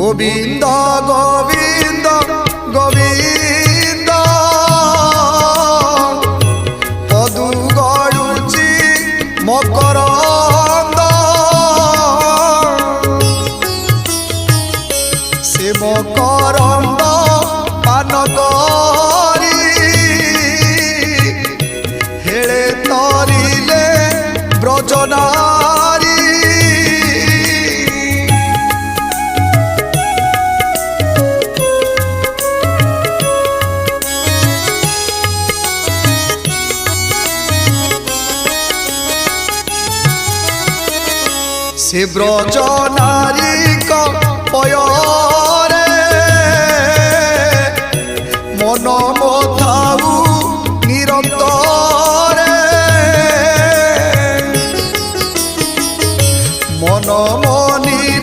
गोविंद गोविंद गोविंद पदु गड़ुची मकरंद से मकरंद पान करी हेले तरिले ब्रजनारी से ब्रज